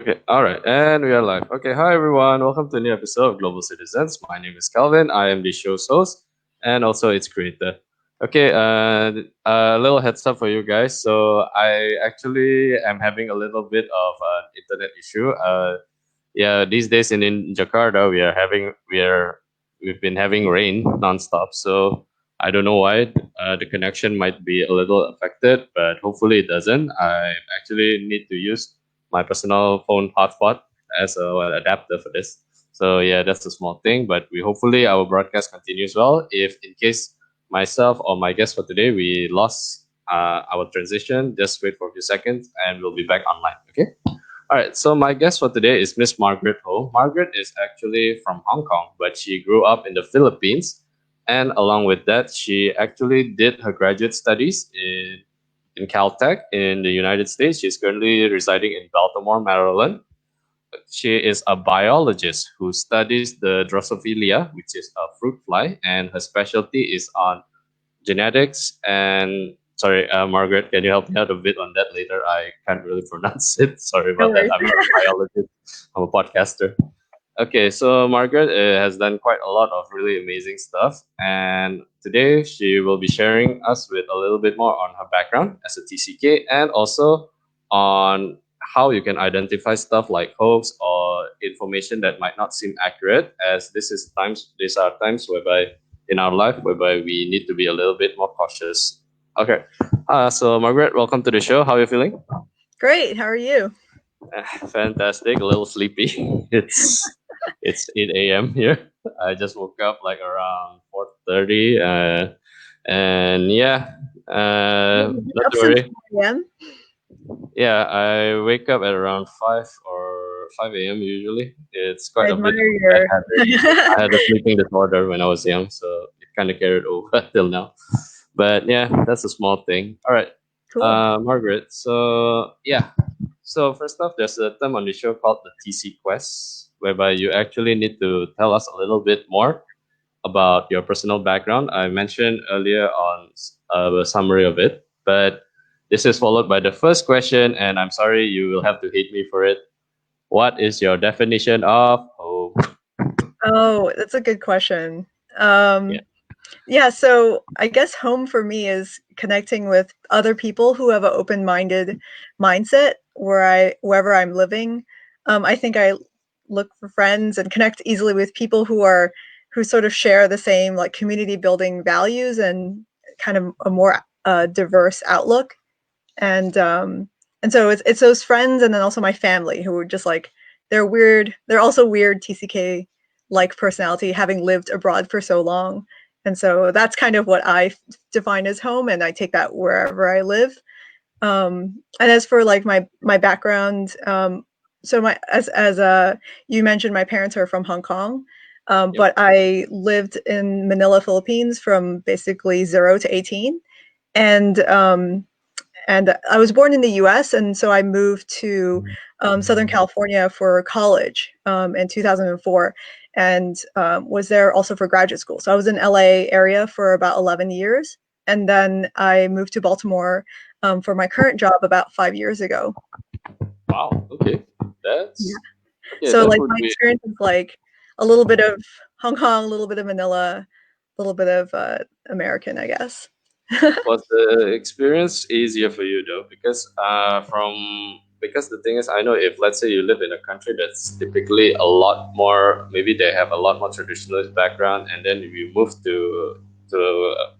Okay, all right, and we are live. Okay, hi everyone, welcome to a new episode of Global Citizens. My name is Calvin. I am the show's host and also its creator. Okay, a little heads up for you guys. So I actually am having a little bit of an internet issue. Yeah, these days in Jakarta, we've been having rain nonstop. So I don't know why the connection might be a little affected, but hopefully it doesn't. I actually need to use my personal phone hotspot as an adapter for this. So yeah, that's a small thing, but we hopefully our broadcast continues well. If in case myself or my guest for today we lost our transition, just wait for a few seconds and we'll be back online. Okay. All right, so my guest for today is Ms Margaret Ho. Margaret is actually from Hong Kong, but she grew up in the Philippines. And along with that, she actually did her graduate studies in Caltech in the United States. She's currently residing in Baltimore, Maryland. She is a biologist who studies the Drosophila, which is a fruit fly, and her specialty is on genetics and sorry, Margaret, can you help me out a bit on that later? I can't really pronounce it. Sorry No about that. worries. I'm not a biologist. I'm a podcaster. Okay, so Margaret has done quite a lot of really amazing stuff, and today she will be sharing us with a little bit more on her background as a TCK and also on how you can identify stuff like hoax or information that might not seem accurate. As these are times whereby in our life whereby we need to be a little bit more cautious. Okay, so Margaret, welcome to the show. How are you feeling? Great. How are you? Fantastic. A little sleepy. It's 8 a.m. here. I just woke up like around 4:30. And yeah, You've been not up to since worry. 4 a.m. Yeah, I wake up at around 5 a.m. usually. It's I quite a bit of admire a bad your. habit. I had a sleeping disorder when I was young, so it kind of carried over till now. But yeah, that's a small thing. All right, Cool. Margaret. So yeah, so first off, there's a term on the show called the TC Quest, whereby you actually need to tell us a little bit more about your personal background. I mentioned earlier on a summary of it, but this is followed by the first question, and I'm sorry you will have to hate me for it. What is your definition of home? Oh, that's a good question. Yeah. Um, yeah, so I guess home for me is connecting with other people who have an open-minded mindset wherever I'm living. I think I look for friends and connect easily with people who sort of share the same like community building values and kind of a more diverse outlook. And so it's those friends and then also my family who are just like they're weird. They're also weird TCK like personality, having lived abroad for so long. And so that's kind of what I define as home, and I take that wherever I live. And as for like my background, so my as you mentioned, my parents are from Hong Kong, Yep. but I lived in Manila, Philippines, from basically 0 to 18, and I was born in the U.S., and so I moved to Southern California for college in 2004, and was there also for graduate school. So I was in LA area for about 11 years, and then I moved to Baltimore for my current job about 5 years ago. Wow. Okay. Yeah. That's okay. So That like would my be experience is like a little bit of Hong Kong, a little bit of Manila, a little bit of American, I guess. was the experience easier for you though? Because the thing is, I know if let's say you live in a country that's typically a lot more, maybe they have a lot more traditionalist background, and then if you move to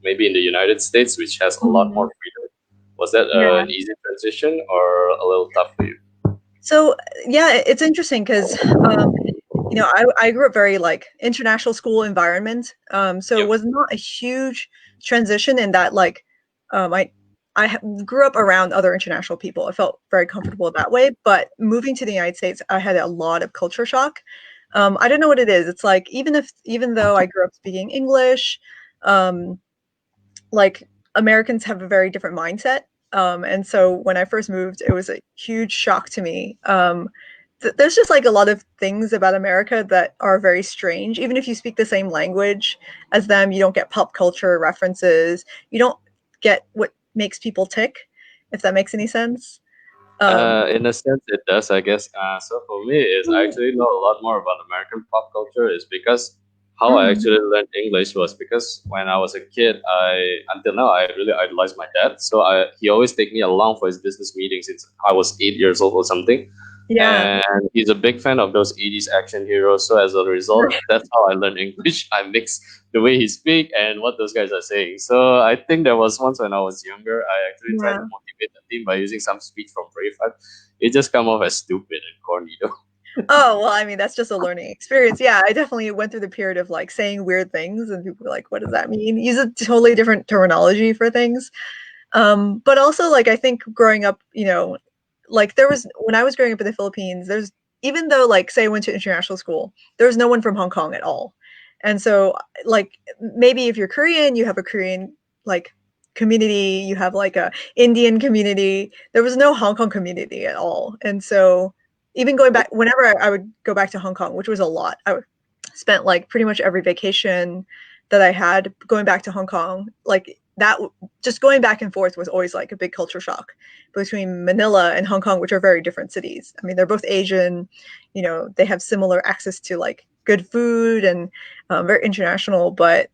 maybe in the United States, which has a lot more Mhm. freedom, was that Yeah. an easy transition or a little tough for you? So yeah, it's interesting because I grew up very like international school environment. So it Yep. was not a huge transition in that like I grew up around other international people. I felt very comfortable that way. But moving to the United States, I had a lot of culture shock. I don't know what it is. It's like even though I grew up speaking English, um, like Americans have a very different mindset. And so when I first moved, it was a huge shock to me. There's just like a lot of things about America that are very strange. Even if you speak the same language as them, you don't get pop culture references. You don't get what makes people tick, if that makes any sense. In a sense, it does, I guess. So for me, is I actually know a lot more about American pop culture is because how I Mm, actually learned English was because when I was a kid, I until now I really idolized my dad. So he always take me along for his business meetings since I was 8 years old or something, yeah. and he's a big fan of those 80s action heroes. So as a result, that's how I learned English. I mix the way he speak and what those guys are saying. So I think there was once when I was younger, I actually tried to Yeah. motivate the team by using some speech from Braveheart. It just come off as stupid and corny though. Oh, well, I mean, that's just a learning experience. Yeah, I definitely went through the period of like saying weird things, and people were like, "What does that mean?" Use a totally different terminology for things. But also, like, I think growing up, like there was when I was growing up in the Philippines, there's even though, like, say I went to international school, there was no one from Hong Kong at all. And so, like, maybe if you're Korean, you have a Korean like community, you have like a Indian community. There was no Hong Kong community at all. And so, even going back, whenever I would go back to Hong Kong, which was a lot, I spent like pretty much every vacation that I had going back to Hong Kong, like that just going back and forth was always like a big culture shock between Manila and Hong Kong, which are very different cities. I mean, they're both Asian, they have similar access to like good food and very international, but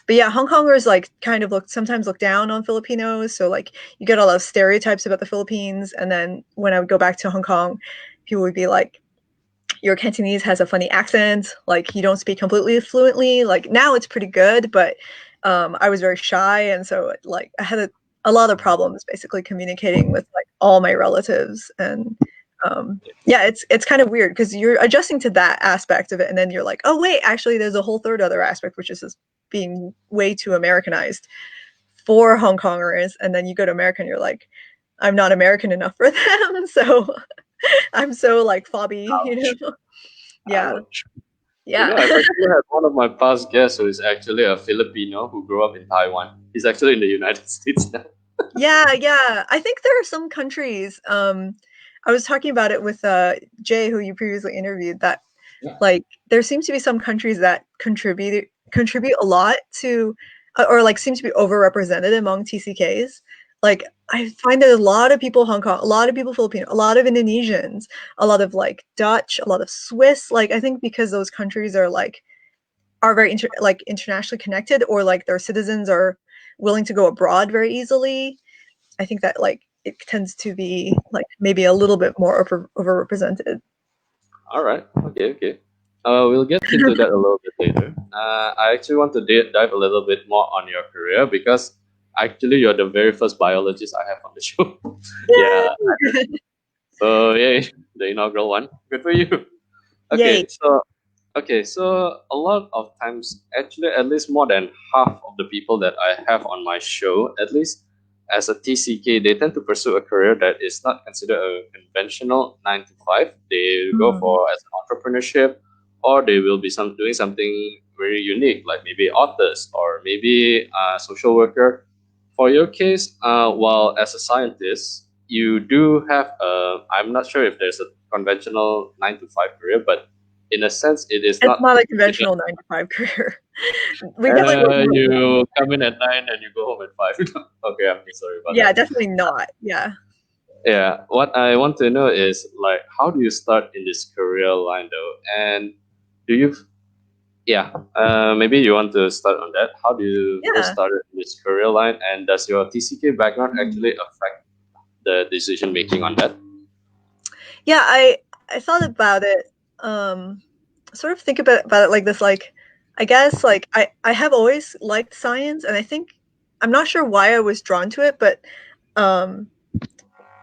yeah, Hong Kongers like kind of sometimes look down on Filipinos. So like you get a lot of stereotypes about the Philippines. And then when I would go back to Hong Kong, people would be like, your Cantonese has a funny accent, like you don't speak completely fluently. Like now it's pretty good, but I was very shy, and so like I had a lot of problems basically communicating with like all my relatives, and yeah, it's kind of weird because you're adjusting to that aspect of it, and then you're like, oh wait, actually, there's a whole third other aspect, which is just being way too Americanized for Hong Kongers, and then you go to America and you're like, I'm not American enough for them, so I'm so like fobby, Ouch. Yeah. Ouch. Yeah. I've actually had one of my past guests who is actually a Filipino who grew up in Taiwan. He's actually in the United States now. Yeah, yeah. I think there are some countries, I was talking about it with, Jay, who you previously interviewed, that, Yeah. like, there seems to be some countries that contribute a lot to, or, like, seem to be overrepresented among TCKs. Like, I find that a lot of people Hong Kong, a lot of people Filipino, a lot of Indonesians, a lot of, like, Dutch, a lot of Swiss, like, I think because those countries are, like, are very internationally connected, or like their citizens are willing to go abroad very easily. I think that like it tends to be like maybe a little bit more overrepresented. All right. Okay. Okay. We'll get into that a little bit later. I actually want to dive a little bit more on your career because actually you're the very first biologist I have on the show. Yeah. Yay! So yeah, the inaugural one. Good for you. Yay! Okay, so a lot of times, actually, at least more than half of the people that I have on my show, at least as a TCK, they tend to pursue a career that is not considered a conventional 9 to 5. They go Mm. for as an entrepreneurship, or they will be doing something very unique, like maybe authors or maybe a social worker. For your case, while as a scientist, you do have a. I'm not sure if there's a conventional 9 to 5 career, but in a sense, it is It's not not a considered. conventional 9 to 5 career. We definitely work more than that. You come in at 9 and you go home at 5. Okay, I'm so sorry about Yeah, that. definitely not. Yeah. Yeah, what I want to know is like, how do you start in this career line though? And do you, yeah, maybe you want to start on that. How do you first Yeah. start in this career line? And does your TCK background Mm. actually affect the decision making on that? Yeah, I thought about it, sort of think about it like this, like, I guess, like, I have always liked science, and I think I'm not sure why I was drawn to it, um,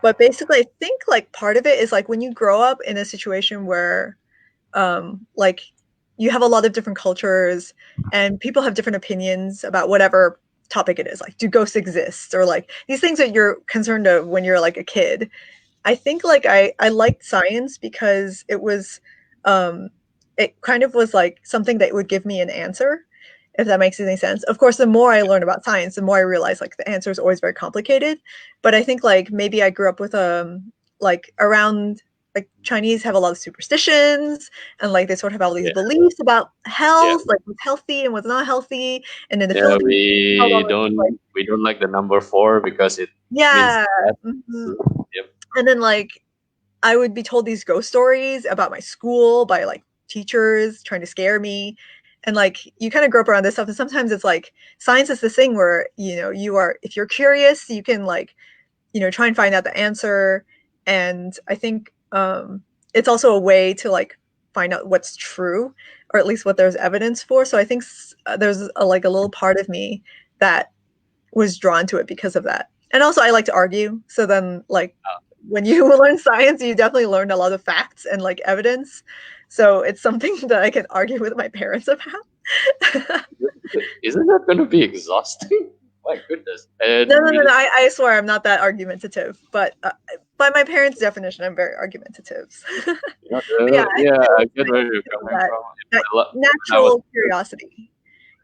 but basically, I think, like, part of it is, like, when you grow up in a situation where, like, you have a lot of different cultures, and people have different opinions about whatever topic it is, like, do ghosts exist? Or, like, these things that you're concerned of when you're, like, a kid. I think like I liked science because um it kind of was like something that would give me an answer, if that makes any sense. Of course, the more I learn about science, the more I realize like the answer is always very complicated. But I think like maybe I grew up with like around like Chinese have a lot of superstitions, and like they sort of have all these Yeah, beliefs about yeah, health, like what's healthy and what's not healthy. And in the yeah. Philippines, held all this, like, We don't like the number 4 because it means yeah. death. Mhm. Yep. And then like I would be told these ghost stories about my school by like teachers trying to scare me. And like you kind of grow up around this stuff. And sometimes it's like science is this thing where, you know, you are, if you're curious, you can like, you know, try and find out the answer. And I think it's also a way to like find out what's true, or at least what there's evidence for. So I think there's like a little part of me that was drawn to it because of that. And also I like to argue. So then like when you learn science, you definitely learn a lot of facts and like evidence. So it's something that I can argue with my parents about. Isn't that going to be exhausting? My goodness. No, And no, no, really, no. I swear I'm not that argumentative, but by my parents' definition, I'm very argumentative. But yeah, I yeah, think I I like get science where you're because of coming from. that When I was natural curiosity,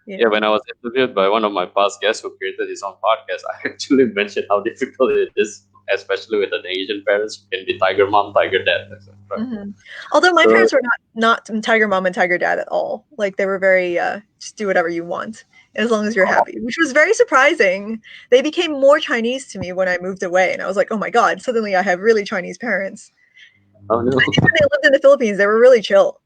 you Yeah, know. when I was interviewed by one of my past guests who created his own podcast, I actually mentioned how difficult it is, especially with an Asian parents who can be tiger mom, tiger dad, etc. Mm-hmm. Although my So, parents were not tiger mom and tiger dad at all. Like they were very just do whatever you want as long as you're oh, happy, which was very surprising. They became more Chinese to me when I moved away, and I was like, oh my god, suddenly I have really Chinese parents. oh no. I think when they lived in the Philippines, they were really chill.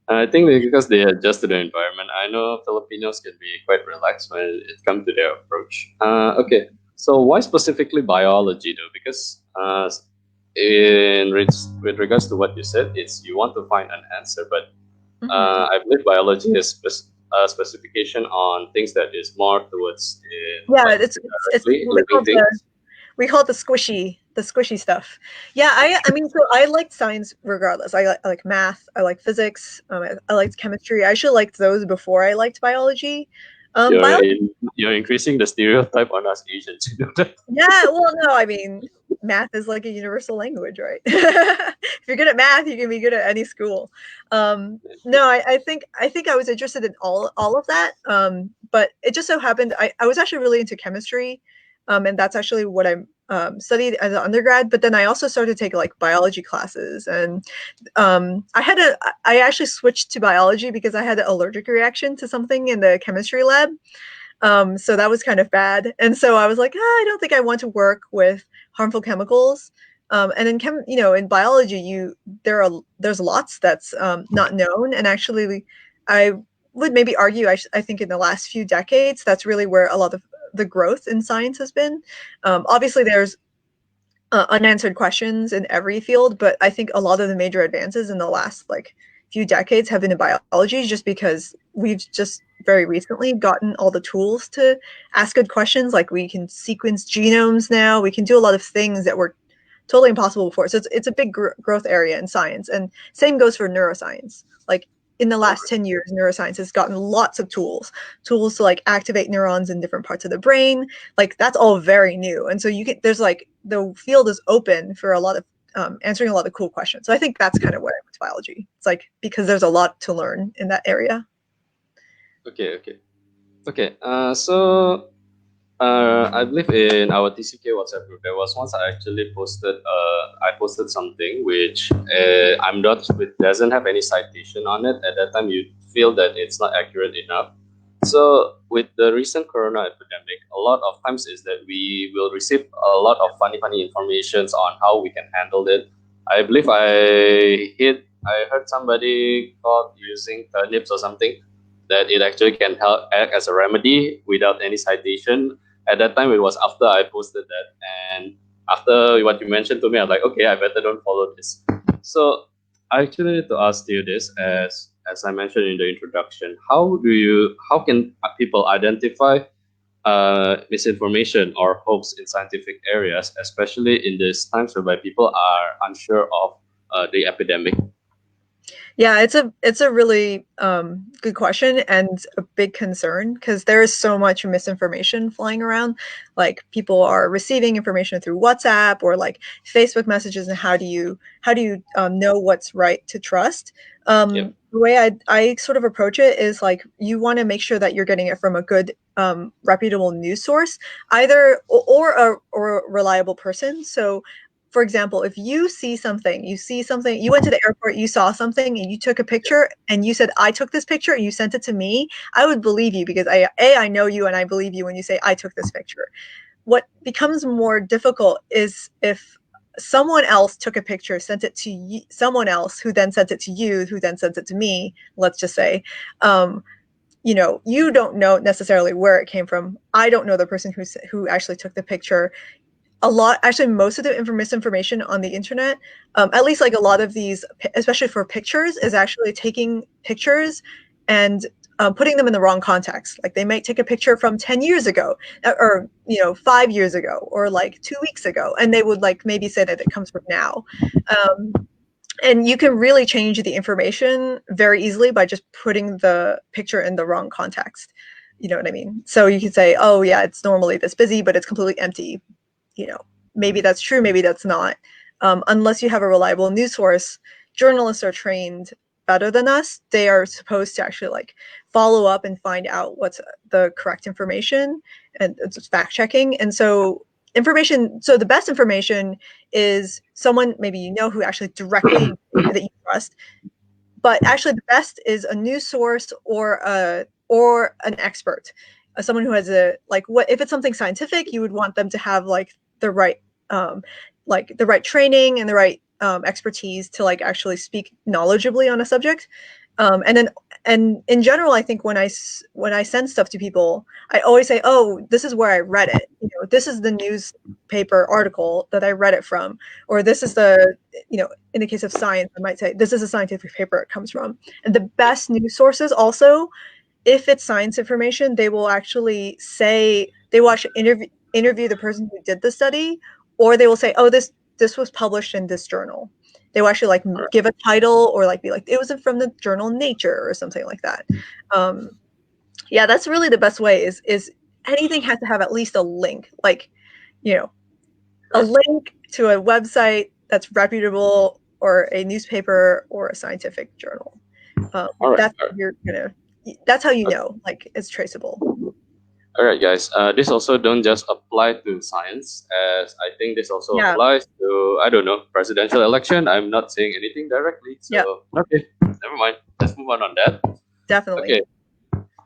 I think because they adjust to the environment. I know Filipinos can be quite relaxed when it comes to their approach. Okay, so why specifically biology though? Because with regards to what you said, it's you want to find an answer, but Mm-hmm. I believe biology is a specification on things that is more towards Yeah, like it's directly what living things. we call it the squishy stuff. Yeah, I mean, so I liked science regardless. I like math, I like physics, I liked chemistry. I actually liked those before I liked biology. You're Biology, you're increasing the stereotype on us Asians. You know that? yeah. Well, no, I mean, math is like a universal language, right? If you're good at math, you can be good at any school. No, I think I was interested in all of that. But it just so happened I was actually really into chemistry, and that's actually what I studied as an undergrad. But then I also started to take like biology classes, and I actually switched to biology because I had an allergic reaction to something in the chemistry lab. So that was kind of bad. And so I was like, I don't think I want to work with harmful chemicals. And in you know, in biology, there's lots that's not known. And actually, I would maybe argue, I think in the last few decades, that's really where a lot of the growth in science has been. Obviously, there's unanswered questions in every field, but I think a lot of the major advances in the last like few decades have been in biology, just because we've just very recently gotten all the tools to ask good questions. Like we can sequence genomes now, we can do a lot of things that were totally impossible before. So it's a big growth area in science, and same goes for neuroscience. Like in the last 10 years, neuroscience has gotten lots of tools to like activate neurons in different parts of the brain. Like that's all very new, and so you can there's like the field is open for a lot of answering a lot of cool questions. So I think that's kind of what I went to biology. It's like because there's a lot to learn in that area. Okay, okay, okay. I believe in our TCK WhatsApp group, there was once I actually posted. I posted something which I'm not. It doesn't have any citation on it. At that time, you feel that it's not accurate enough. So with the recent corona epidemic, a lot of times is that we will receive a lot of funny informations on how we can handle it. I believe I heard somebody called using turnips or something that it actually can help act as a remedy without any citation. At that time, it was after I posted that, and after what you mentioned to me, I was like, okay, I better don't follow this. So I actually need to ask you this, as I mentioned in the introduction. How can people identify misinformation or hoax in scientific areas, especially in these times whereby people are unsure of the epidemic? Yeah, it's a really good question and a big concern because there is so much misinformation flying around. Like people are receiving information through WhatsApp or like Facebook messages, and how do you know what's right to trust? Yep. The way I sort of approach it is like you want to make sure that you're getting it from a good reputable news source, either or a reliable person. So for example, if you see something, you went to the airport, you saw something, and you took a picture, and you said, "I took this picture," and you sent it to me, I would believe you because I know you and I believe you when you say, "I took this picture." what becomes more difficult is if someone else took a picture, sent it to someone else, who then sent it to you, who then sent it to me, let's just say. You don't know necessarily where it came from. I don't know the person who actually took the picture. Actually, most of the misinformation on the internet, at least like a lot of these, especially for pictures, is actually taking pictures and putting them in the wrong context. Like they might take a picture from 10 years ago, or 5 years ago, or like 2 weeks ago, and they would like maybe say that it comes from now. And you can really change the information very easily by just putting the picture in the wrong context. You know what I mean? So you could say, oh yeah, it's normally this busy, but it's completely empty. Maybe that's true, maybe that's not. Unless you have a reliable news source, journalists are trained better than us. They are supposed to actually like follow up and find out what's the correct information, and it's fact checking. And so the best information is someone maybe who actually directly that you trust. But actually, the best is a news source or an expert, someone who has what if it's something scientific, you would want them to have the right the right training and the right expertise to actually speak knowledgeably on a subject. And in general, I think when I send stuff to people, I always say, oh, this is where I read it. This is the newspaper article that I read it from, or this is the in the case of science, I might say this is a scientific paper it comes from. And the best news sources also, if it's science information, they will actually say, they will actually interview the person who did the study, or they will say, oh, this was published in this journal. They will actually give a title, or be like, it was from the journal Nature or something like that. Yeah, that's really the best way. Is anything has to have at least a link, a link to a website that's reputable, or a newspaper, or a scientific journal. All right. That's how it's traceable. All right, guys. This also don't just apply to science, as I think this also applies to, I don't know, presidential election. I'm not saying anything directly, so okay, never mind. Let's move on that. Definitely.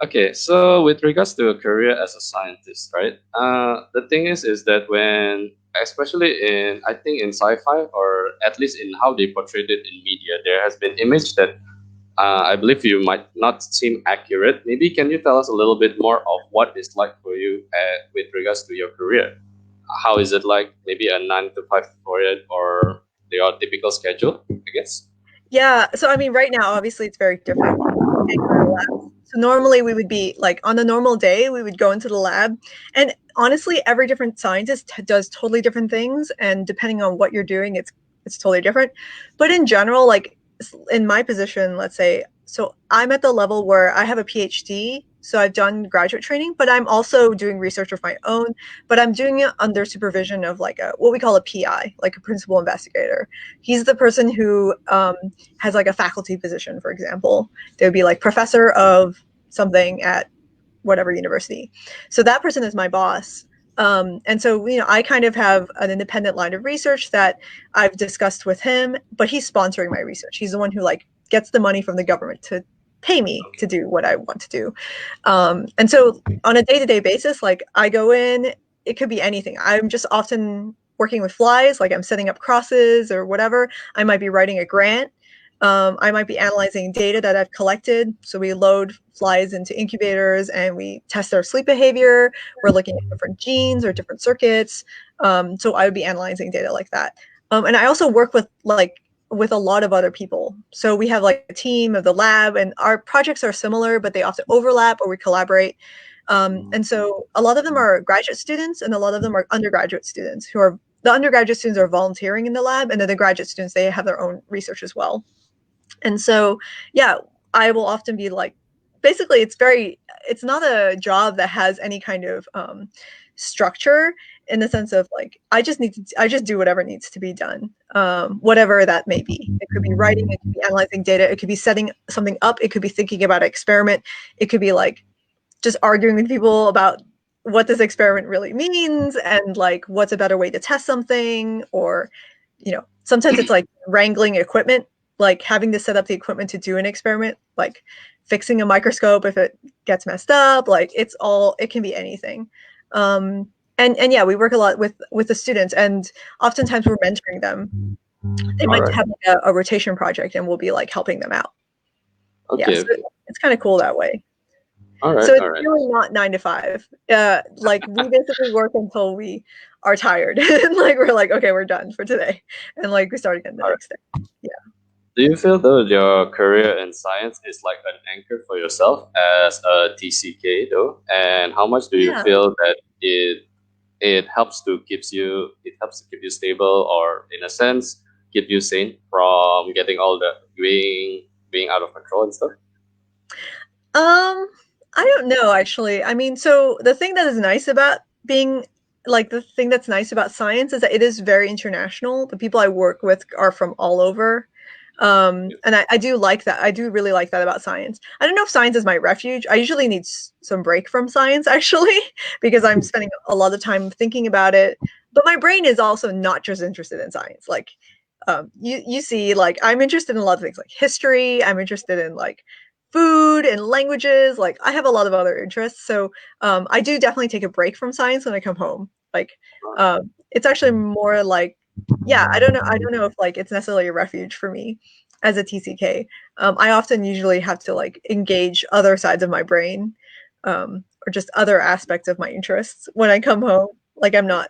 Okay. So with regards to a career as a scientist, right? The thing is that when, especially I think in sci-fi, or at least in how they portrayed it in media, there has been image that I believe you might not seem accurate. Maybe can you tell us a little bit more of what it's like for you with regards to your career? How is it like? Maybe a 9 to 5 for it, or your typical schedule, I guess? Yeah. So, I mean, right now, obviously, it's very different. So normally we would be on a normal day, we would go into the lab, and honestly, every different scientist does totally different things. And depending on what you're doing, it's totally different. But in general, in my position, let's say, so I'm at the level where I have a PhD, so I've done graduate training, but I'm also doing research of my own, but I'm doing it under supervision of what we call a PI, like a principal investigator. He's the person who has a faculty position, for example. They would be professor of something at whatever university. So that person is my boss. And so, I kind of have an independent line of research that I've discussed with him, but he's sponsoring my research. He's the one who gets the money from the government to pay me to do what I want to do. And so on a day-to-day basis, I go in, it could be anything. I'm just often working with flies, I'm setting up crosses or whatever. I might be writing a grant. I might be analyzing data that I've collected. So we load flies into incubators and we test their sleep behavior. We're looking at different genes or different circuits. So I would be analyzing data like that. And I also work with a lot of other people. So we have a team of the lab, and our projects are similar, but they often overlap or we collaborate. And so a lot of them are graduate students, and a lot of them are undergraduate students the undergraduate students are volunteering in the lab, and then the graduate students, they have their own research as well. And so, yeah, I will often be basically, it's not a job that has any kind of structure, in the sense of I just do whatever needs to be done, whatever that may be. It could be writing, it could be analyzing data, it could be setting something up, it could be thinking about an experiment, it could be just arguing with people about what this experiment really means, and what's a better way to test something, or sometimes it's wrangling equipment, having to set up the equipment to do an experiment, fixing a microscope if it gets messed up. It can be anything. and yeah, we work a lot with the students, and oftentimes we're mentoring them. They All might right. have like a rotation project, and we'll be like helping them out. Yeah, Okay. so Okay. it's kind of cool that way. All So right. it's All right. really not 9 to 5. Like we basically work until we are tired, and like we're like, okay, we're done for today, and like we start again the All right. next day. Yeah. Do you feel though your career in science is like an anchor for yourself as a TCK though? And how much do you Yeah. feel that it helps to keep you stable, or in a sense keep you sane from getting all the being out of control and stuff? I don't know actually. I mean, so the thing that is nice about being like the thing that's nice about science is that it is very international. The people I work with are from all over. Yeah. And I do like that. I do really like that about science. I don't know if science is my refuge. I usually need some break from science actually, because I'm spending a lot of time thinking about it. But my brain is also not just interested in science. Like, you see, like I'm interested in a lot of things like history. I'm interested in like food and languages. Like I have a lot of other interests. So I do definitely take a break from science when I come home. Like it's actually more like, yeah, I don't know if like it's necessarily a refuge for me as a TCK. I often usually have to like engage other sides of my brain, or just other aspects of my interests when I come home. Like I'm not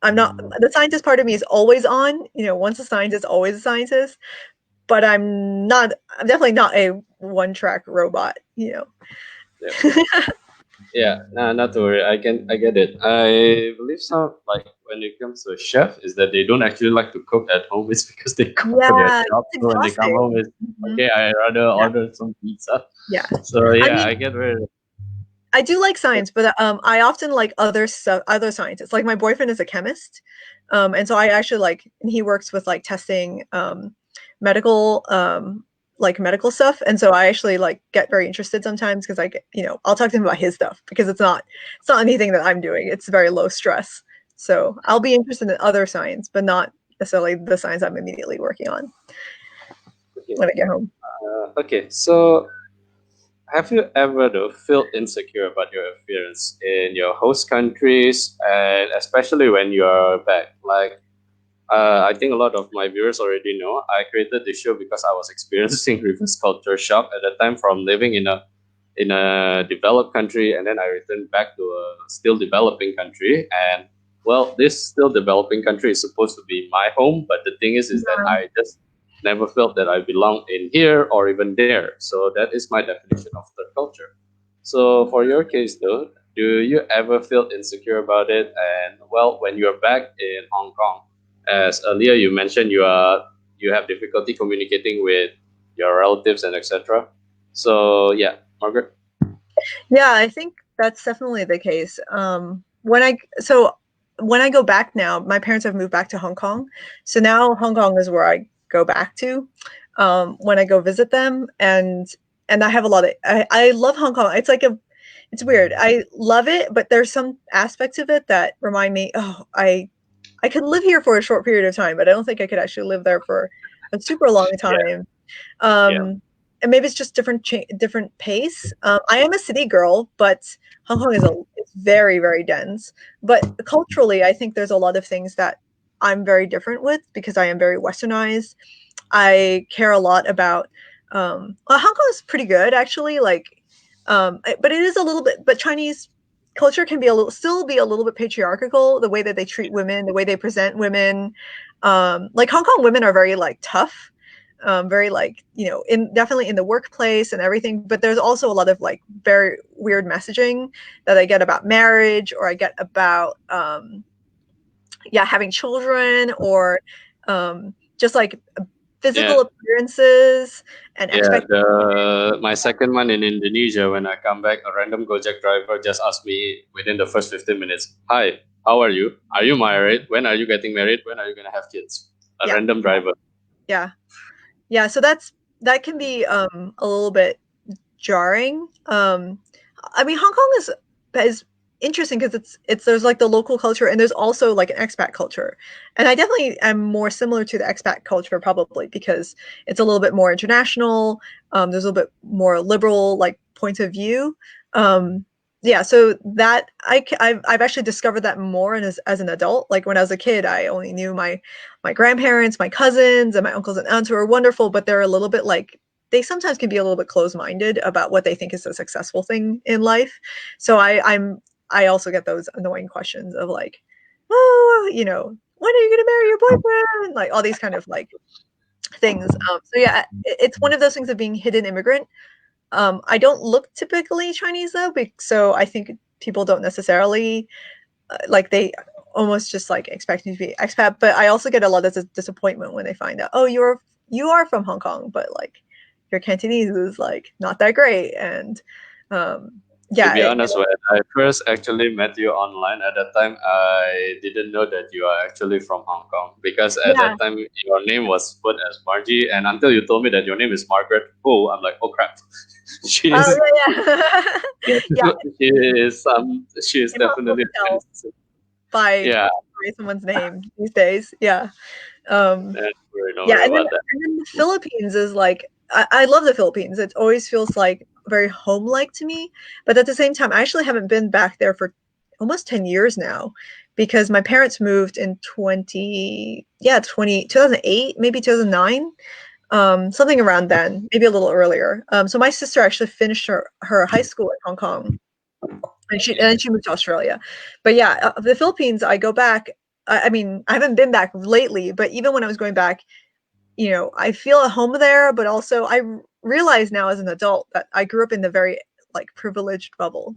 the scientist part of me is always on. You know, once a scientist, always a scientist. But I'm definitely not a one track robot, you know. Yeah. Yeah, nah, not to worry. I get it. I believe some like when it comes to a chef is that they don't actually like to cook at home. It's because they cook for their Yeah, job. it's So when they come home, exhausting. it's Mhm. okay. I rather Yeah, order some pizza. yeah. So I yeah, mean, I get where. I do like science, but I often like other scientists. Like my boyfriend is a chemist, and so I actually like, and he works with like testing medical like medical stuff, and so I actually like get very interested sometimes because I get, you know, I'll talk to him about his stuff because it's not anything that I'm doing. It's very low stress, so I'll be interested in other science, but not necessarily the science I'm immediately working on Okay. when I get home. Okay. So have you ever though felt insecure about your appearance in your host countries, and especially when you are back? Like, I think a lot of my viewers already know I created this show because I was experiencing reverse culture shock at the time from living in a developed country, and then I returned back to a still developing country. And well, this still developing country is supposed to be my home, but the thing is that Yeah. I just never felt that I belong in here or even there. So that is my definition of third culture. So for your case though, do you ever feel insecure about it? And well, when you're back in Hong Kong, as earlier you mentioned, you have difficulty communicating with your relatives and etc. So yeah, Margaret. Yeah, I think that's definitely the case. When I go back now, my parents have moved back to Hong Kong, so now Hong Kong is where I go back to when I go visit them, and I have a lot of I love Hong Kong. It's weird. I love it, but there's some aspects of it that remind me, oh, I could live here for a short period of time, but I don't think I could actually live there for a super long Yeah, time. yeah, And maybe it's just different pace. I am a city girl, but Hong Kong is very very dense. But culturally, I think there's a lot of things that I'm very different with because I am very westernized. I care a lot about. Well, Hong Kong is pretty good actually. Like, but it is a little bit. But Chinese culture can be still be a little bit patriarchal. The way that they treat women, the way they present women. Like Hong Kong women are very like tough, very like, you know, in definitely in the workplace and everything. But there's also a lot of like very weird messaging that I get about marriage, or I get about yeah, having children, or just like yeah, physical appearances and yeah. expect. My second one in Indonesia, when I come back, a random Gojek driver just asked me within the first 15 minutes, "Hi, how are you? Are you married? When are you getting married? When are you gonna have kids?" A Yeah, random driver. yeah, yeah. So that can be a little bit jarring. I mean, Hong Kong is interesting because it's there's like the local culture, and there's also like an expat culture, and I definitely am more similar to the expat culture probably because it's a little bit more international. There's a little bit more liberal like point of view. Um, yeah, so that I've actually discovered that more as an adult. Like when I was a kid, I only knew my grandparents, my cousins, and my uncles and aunts who are wonderful, but they're a little bit like they sometimes can be a little bit closed-minded about what they think is a successful thing in life. So I also get those annoying questions of like, oh, when are you gonna marry your boyfriend? Like all these kind of like things. So yeah, it's one of those things of being hidden immigrant. I don't look typically Chinese though, so I think people don't necessarily like they almost just like expect me to be expat. But I also get a lot of disappointment when they find out, oh, you are from Hong Kong, but like your Cantonese is like not that great, and To yeah, be honest, when I first actually met you online at that time, I didn't know that you are actually from Hong Kong because at yeah, that time your name was put as Margie, and until you told me that your name is Margaret Ho, I'm like, oh crap, she oh is, yeah, yeah, yeah. she is Impossible definitely to a tell Chinese. by Yeah, someone's name these days. Yeah. Um, don't Yeah, worry and then about that. the Philippines is like I love the Philippines. It always feels like very home-like to me. But at the same time, I actually haven't been back there for almost 10 years now because my parents moved in 2008, maybe 2009, something around then, maybe a little earlier. So my sister actually finished her high school in Hong Kong, and she Okay. and then she moved to Australia. But yeah, the Philippines, I go back. I mean, I haven't been back lately, but even when I was going back, I feel at home there, but also I realize now as an adult that I grew up in the very like privileged bubble.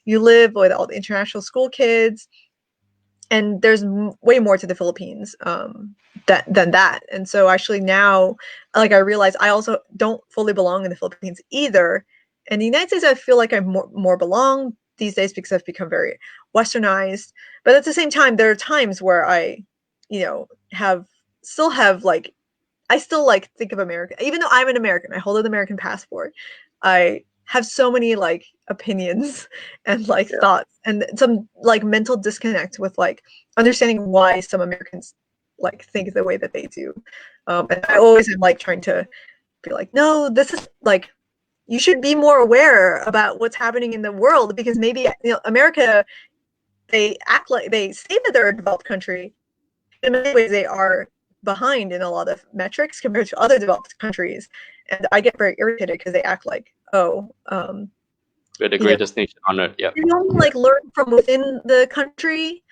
You live with all the international school kids, and there's way more to the Philippines than that. And so actually now, like I realize I also don't fully belong in the Philippines either. In the United States, I feel like I more belong these days because I've become very westernized. But at the same time, there are times where I, have still have like I still like think of America, even though I'm an American. I hold an American passport. I have so many like opinions and like Yeah, thoughts and some like mental disconnect with like understanding why some Americans like think the way that they do. And I always am like trying to be like, no, this is like you should be more aware about what's happening in the world because maybe America they act like they say that they're a developed country, in many ways they are behind in a lot of metrics compared to other developed countries, and I get very irritated because they act like, oh, we're the you know greatest nation on earth. Yeah, they only like learn from within the country,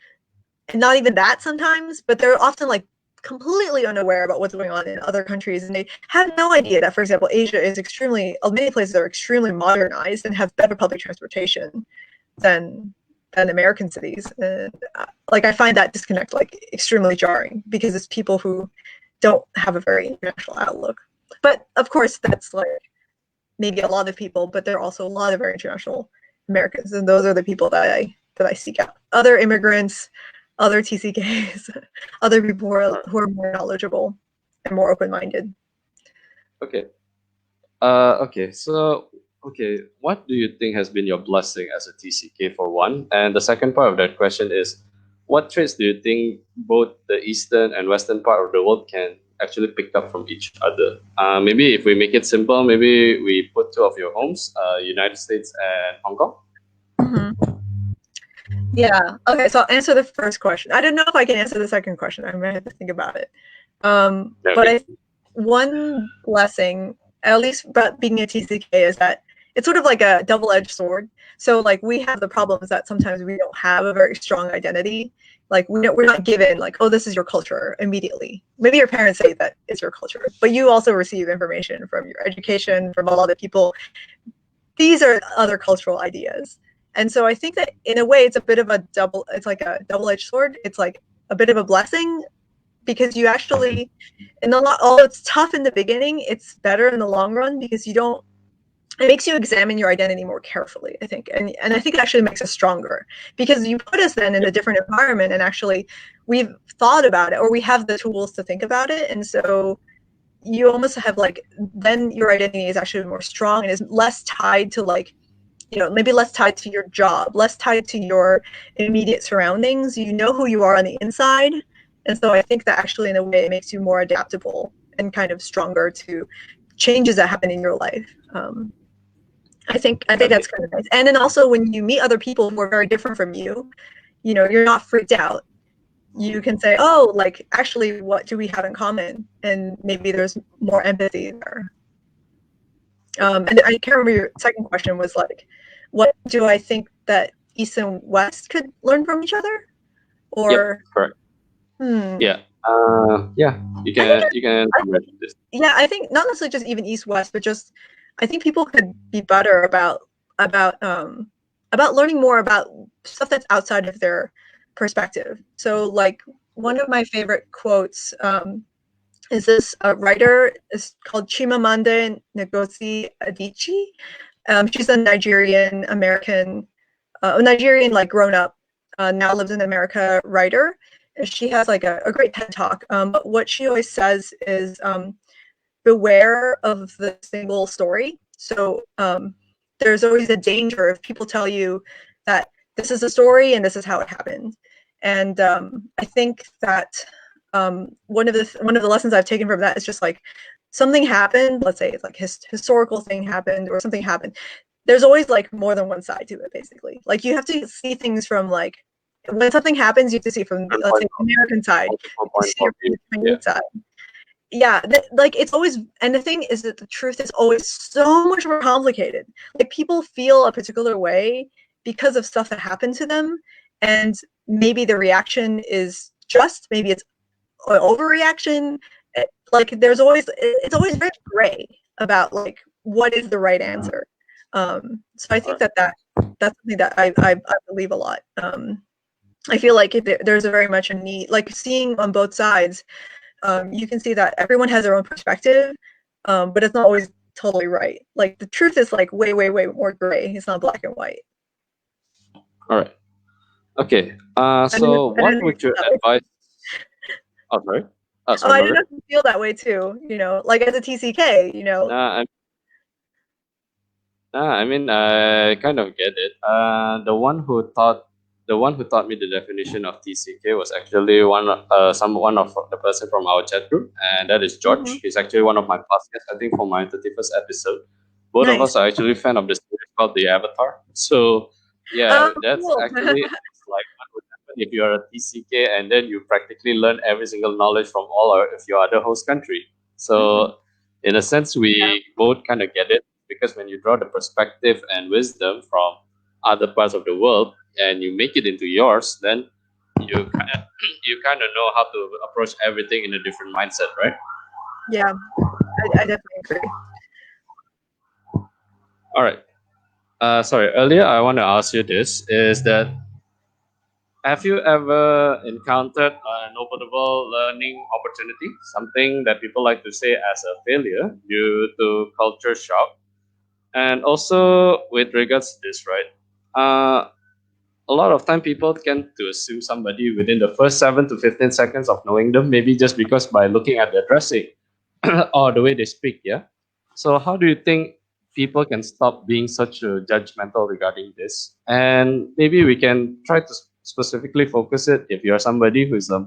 and not even that sometimes, but they're often like completely unaware about what's going on in other countries, and they have no idea that, for example, Asia is extremely many places are extremely modernized and have better public transportation than American cities. And like I find that disconnect like extremely jarring because it's people who don't have a very international outlook. But of course, that's like maybe a lot of people, but there are also a lot of very international Americans, and those are the people that I seek out. Other immigrants, other TCKs, other people who are more knowledgeable and more open minded. okay. Okay. So, okay, what do you think has been your blessing as a TCK for one? And the second part of that question is, what traits do you think both the eastern and western part of the world can actually pick up from each other? Maybe if we make it simple, maybe we put two of your homes, United States and Hong Kong. Mm-hmm. Yeah. Okay. So I'll answer the first question. I don't know if I can answer the second question. I might have to think about it. But Okay. one blessing, at least about being a TCK, is that it's sort of like a double-edged sword. So like we have the problems that sometimes we don't have a very strong identity. Like we're not given like, oh, this is your culture immediately. Maybe your parents say that it's your culture, but you also receive information from your education, from a lot of people. These are other cultural ideas. And so I think that in a way it's like a double-edged sword. It's like a bit of a blessing because you actually in the although it's tough in the beginning, it's better in the long run because you don't it makes you examine your identity more carefully, I think. And I think it actually makes us stronger because you put us then in a different environment and actually we've thought about it or we have the tools to think about it. And so you almost have like then your identity is actually more strong and is less tied to like maybe less tied to your job, less tied to your immediate surroundings. You know who you are on the inside. And so I think that actually, in a way, it makes you more adaptable and kind of stronger to changes that happen in your life. I think that's kind of nice. And then also when you meet other people who are very different from you, you're not freaked out. You can say, oh, like, actually, what do we have in common? And maybe there's more empathy there. And I can't remember, your second question was like, what do I think that East and West could learn from each other? Or, correct. hmm. Yeah, you can imagine this. Yeah, I think not necessarily just even East West, but just I think people could be better about learning more about stuff that's outside of their perspective. So, like, one of my favorite quotes is this writer is called Chimamanda Ngozi Adichie. She's a Nigerian American, Nigerian, like, grown up, now lives in America, writer. She has like a great TED talk. But what she always says is, beware of the single story. So there's always a danger if people tell you that this is a story and this is how it happened. And I think that one of the lessons I've taken from that is just like, something happened. Let's say it's like historical thing happened or something happened. There's always like more than one side to it. Basically, like, you have to see things from, like, when something happens, you have to see it from, let's say, the American side, Multiple you points see of it from view. the Yeah, Chinese side. Yeah, like, it's always, and the thing is that the truth is always so much more complicated. Like, people feel a particular way because of stuff that happened to them, and maybe the reaction is just, maybe it's an overreaction. Like, it's always very gray about, like, what is the right answer. So I think that's something that I believe a lot. I feel like there's a very much a need, like, seeing on both sides. You can see that everyone has their own perspective, but it's not always totally right. Like, the truth is, like, way, way, way more gray. It's not black and white. all right. Okay. So I what don't know if would you you feel that way. advise? Oh, sorry. Oh, Oh, sorry, I didn't know Margaret. if you feel that way too. Like, as a TCK. Nah, I mean, I kind of get it. The one who taught me the definition of TCK was actually one of the person from our chat group, and that is Hmm. George. He's actually one of my past guests, I think, for my 31st episode. Both of Nice. us are actually fan of the series called The Avatar. So yeah, Oh, that's cool. actually like what would happen if you're a TCK and then you practically learn every single knowledge from of your other host country. Hmm. So in a sense, Yeah. we both kind of get it because when you draw the perspective and wisdom from other parts of the world and you make it into yours, then you kind of, you kind of know how to approach everything in a different mindset, right? Yeah. I definitely agree. All right. Sorry. Earlier, I want to ask you this: is that have you ever encountered a notable learning opportunity, something that people like to say as a failure due to culture shock? And also, with regards to this, right? A lot of time people tend to assume somebody within the first 7 to 15 seconds of knowing them, maybe just because by looking at their dressing or the way they speak. Yeah. So how do you think people can stop being such judgmental regarding this? And maybe we can try to specifically focus it if you're somebody who is a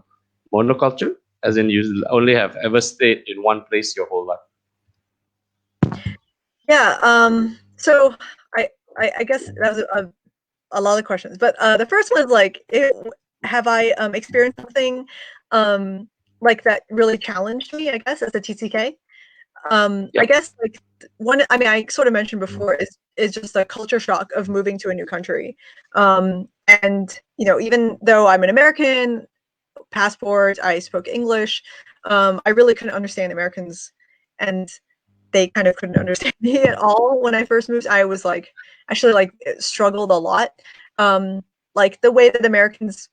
monoculture, as in you only have ever stayed in one place your whole life. Yeah. So I guess that was a lot of questions, but the first one is like, have I experienced something like that really challenged me, I guess, as a TCK? I Yep. guess, like, one, I mean, I sort of mentioned before, is just a culture shock of moving to a new country. And even though I'm an American passport, I spoke English, I really couldn't understand Americans, and they kind of couldn't understand me at all when I first moved. I was like, actually, like, struggled a lot. Like, the way that Americans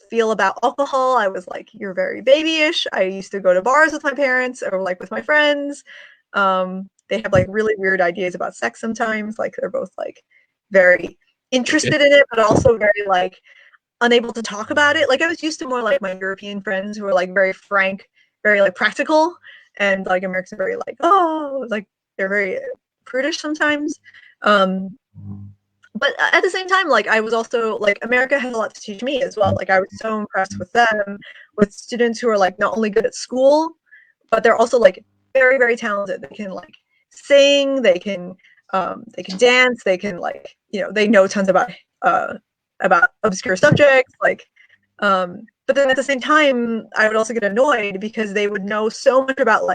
feel about alcohol, I was like, you're very babyish. I used to go to bars with my parents or, like, with my friends. They have, like, really weird ideas about sex sometimes. Like, they're both, like, very Okay. interested in it, but also very, like, unable to talk about it. Like, I was used to more like my European friends who were, like, very frank, very, like, practical, and, like, Americans are very, like, oh, like, they're very prudish sometimes. Um, but at the same time, like, I was also like, America has a lot to teach me as well. Like, I was so impressed with them, with students who are, like, not only good at school, but they're also, like, very, very talented. They can, like, sing, they can They can dance. They can they know tons about obscure subjects. But then at the same time, I would also get annoyed because they would know so much about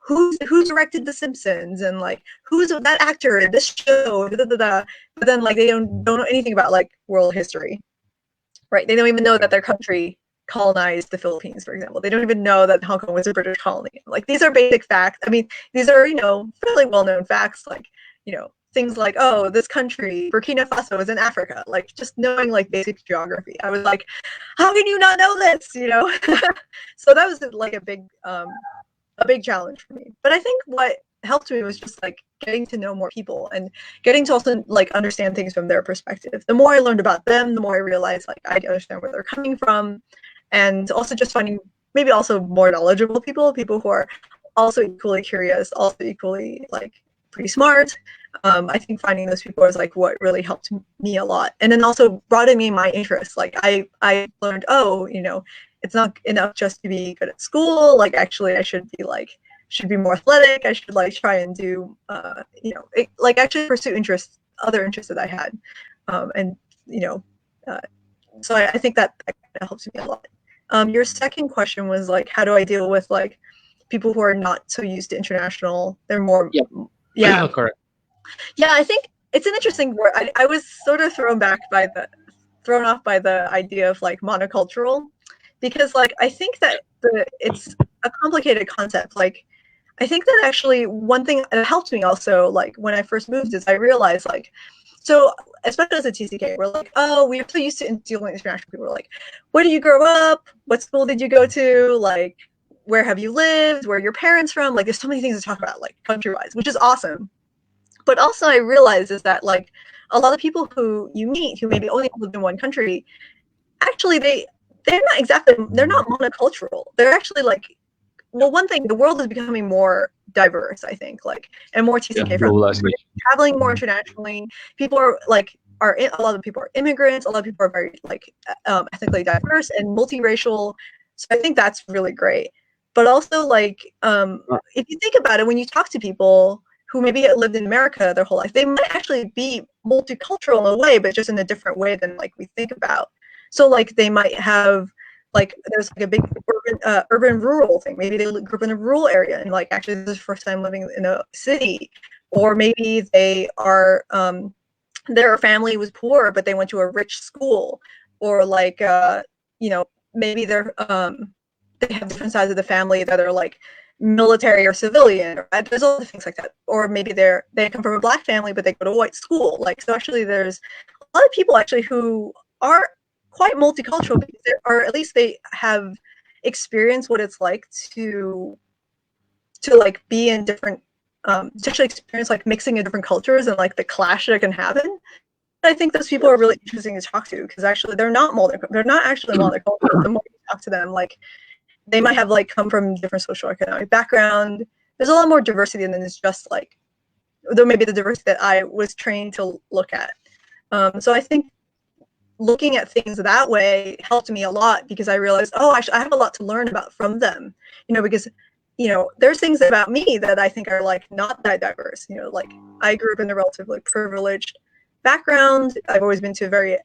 who directed The Simpsons and who's that actor in this show. Da, da, da, da. But then they don't know anything about world history, right? They don't even know that their country colonized the Philippines, for example. They don't even know that Hong Kong was a British colony. These are basic facts. I mean, these are fairly well-known facts, things like, oh, this country, Burkina Faso, is in Africa. Just knowing basic geography. I was like, how can you not know this? So that was a big challenge for me. But I think what helped me was just getting to know more people and getting to also understand things from their perspective. The more I learned about them, the more I realized I understand where they're coming from, and also just finding maybe also more knowledgeable people who are also equally curious, also equally pretty smart. I think finding those people was what really helped me a lot, and then also broadening my interests. I learned, oh, it's not enough just to be good at school. Actually, I should be more athletic. I should try and do actually pursue other interests that I had, and so I think that helps me a lot. Your second question was how do I deal with people who are not so used to international? They're more yeah Correct. Yeah, I think it's an interesting word. I was sort of thrown off by the idea of monocultural, because I think that it's a complicated concept. I think that actually one thing that helped me also when I first moved is I realized so especially as a TCK, we're oh, we're so used to dealing with international people. We're where do you grow up? What school did you go to? Where have you lived? Where are your parents from? There's so many things to talk about country-wise, which is awesome. But also I realize is that a lot of people who you meet who maybe only lived in one country, actually they're not monocultural. They're actually well, one thing, the world is becoming more diverse, I think, and more TCK friendly. Traveling more internationally, people are a lot of people are immigrants. A lot of people are very ethnically diverse and multiracial. So I think that's really great. But also, if you think about it, when you talk to people who maybe lived in America their whole life, they might actually be multicultural in a way, but just in a different way than we think about. So they might have there's a big urban rural thing. Maybe they grew up in a rural area and actually this is the first time living in a city, or maybe they are their family was poor but they went to a rich school, or maybe they have different sides of the family that are military or civilian, or there's other things like that. Or maybe they come from a black family but they go to a white school. So actually there's a lot of people actually who are quite multicultural, or at least they have experienced what it's like to be in different to actually experience mixing in different cultures and the clash that can happen. I think those people are really interesting to talk to, because actually they're not actually monocultural. The more you talk to them, they might have come from different social economic background. There's a lot more diversity than it's just though maybe the diversity that I was trained to look at. So I think looking at things that way helped me a lot, because I realized, oh, I have a lot to learn about from them, because there's things about me that I think are not that diverse. I grew up in a relatively privileged background. I've always been to very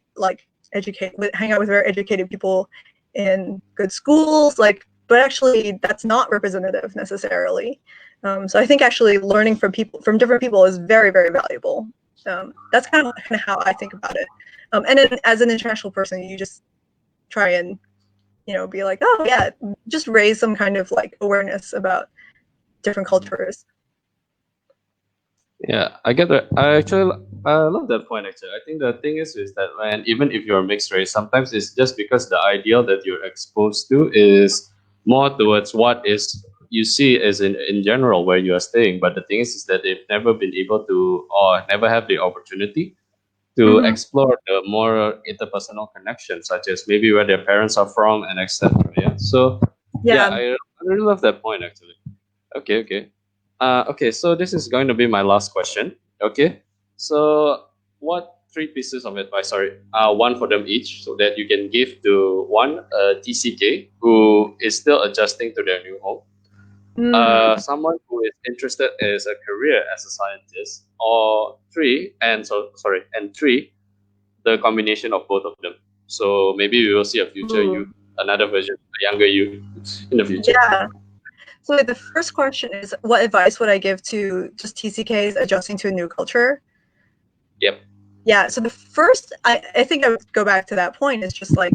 hang out with very educated people in good schools, but actually that's not representative necessarily. So I think actually learning from different people is very, very valuable. That's kind of how I think about it. And then as an international person, you just try and be oh yeah, just raise some kind of awareness about different cultures. Yeah, I get that. I love that point. Actually, I think the thing is that when even if you're mixed race, sometimes it's just because the ideal that you're exposed to is more towards what is you see as in general where you are staying. But the thing is that they've never been able to or never have the opportunity to explore the more interpersonal connections, such as maybe where their parents are from and etc. Yeah. So yeah, I really love that point actually. Okay, okay. Okay, so this is going to be my last question. Okay, so what three pieces of advice, sorry, one for them each, so that you can give to one TCK who is still adjusting to their new home, someone who is interested in a career as a scientist, or three, the combination of both of them. So maybe we will see a future you, Ooh. another version, a younger you in the future. Yeah. So the first question is, what advice would I give to just TCKs adjusting to a new culture? Yep. Yeah, so the first, I think I would go back to that point, is just like,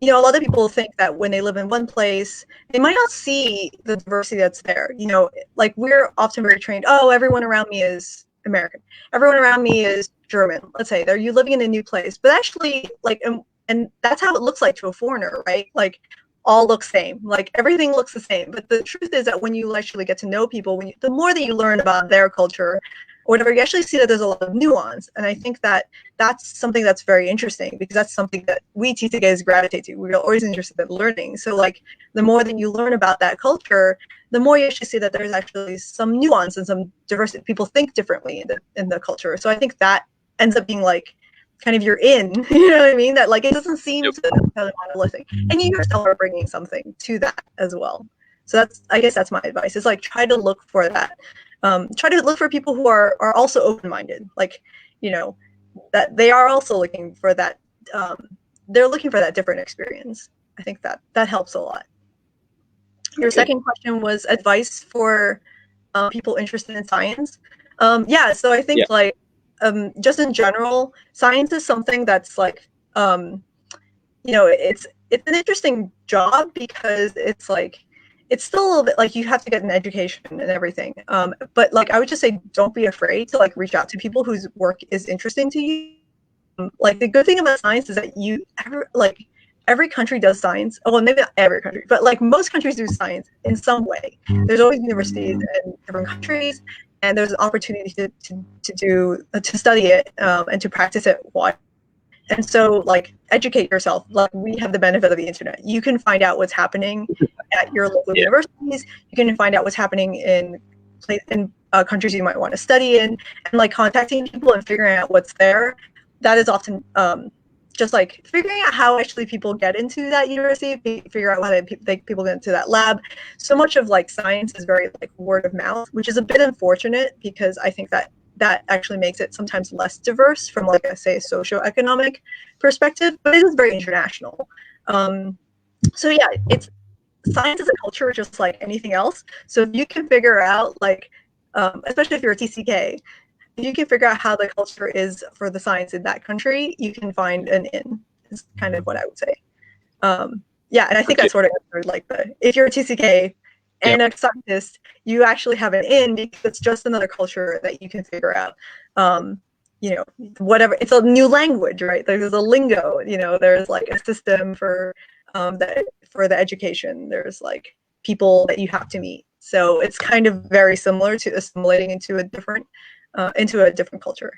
you know, a lot of people think that when they live in one place, they might not see the diversity that's there. You know, like we're often very trained, oh, everyone around me is American, everyone around me is German. Let's say, they're you living in a new place, but actually, like, and that's how it looks like to a foreigner, right? Like, all looks same, like everything looks the same. But the truth is that when you actually get to know people, the more that you learn about their culture, or whatever, you actually see that there's a lot of nuance. And I think that that's something that's very interesting, because that's something that we TCKs gravitate to. We're always interested in learning. So like, the more that you learn about that culture, the more you actually see that there's actually some nuance and some diversity. People think differently in the culture. So I think that ends up being like kind of your in, you know what I mean? That like, it doesn't seem to be monolithic. And you yourself are bringing something to that as well. So I guess that's my advice, is like, try to look for that. Try to look for people who are also open-minded, like, you know, that they are also looking for that, they're looking for that different experience. I think that helps a lot. Your second question was advice for people interested in science. Yeah, so I think like, just in general, science is something that's like, you know, it's an interesting job, because it's like, it's still a little bit like you have to get an education and everything. But like, I would just say, don't be afraid to like reach out to people whose work is interesting to you. Like, the good thing about science is that every country does science. Oh, well, maybe not every country, but like most countries do science in some way. There's always universities in different countries, and there's an opportunity to study it, and to practice it widely. And so, like, educate yourself. Like, we have the benefit of the internet. You can find out what's happening at your local universities. You can find out what's happening in countries you might want to study in, and like contacting people and figuring out what's there. That is often just like figuring out how actually people get into that university, figure out how people get into that lab. So much of like science is very like word of mouth, which is a bit unfortunate, because I think that actually makes it sometimes less diverse from like say a socioeconomic perspective, but it is very international. So yeah, it's science is a culture just like anything else. So if you can figure out like, especially if you're a TCK, if you can figure out how the culture is for the science in that country, you can find an in, is kind of what I would say. Yeah, and I think that's sort of like if you're a TCK and a scientist, you actually have an in, because it's just another culture that you can figure out. You know, whatever, it's a new language, right? There's a lingo, you know, there's like a system for the education. There's like people that you have to meet. So it's kind of very similar to assimilating into a different culture.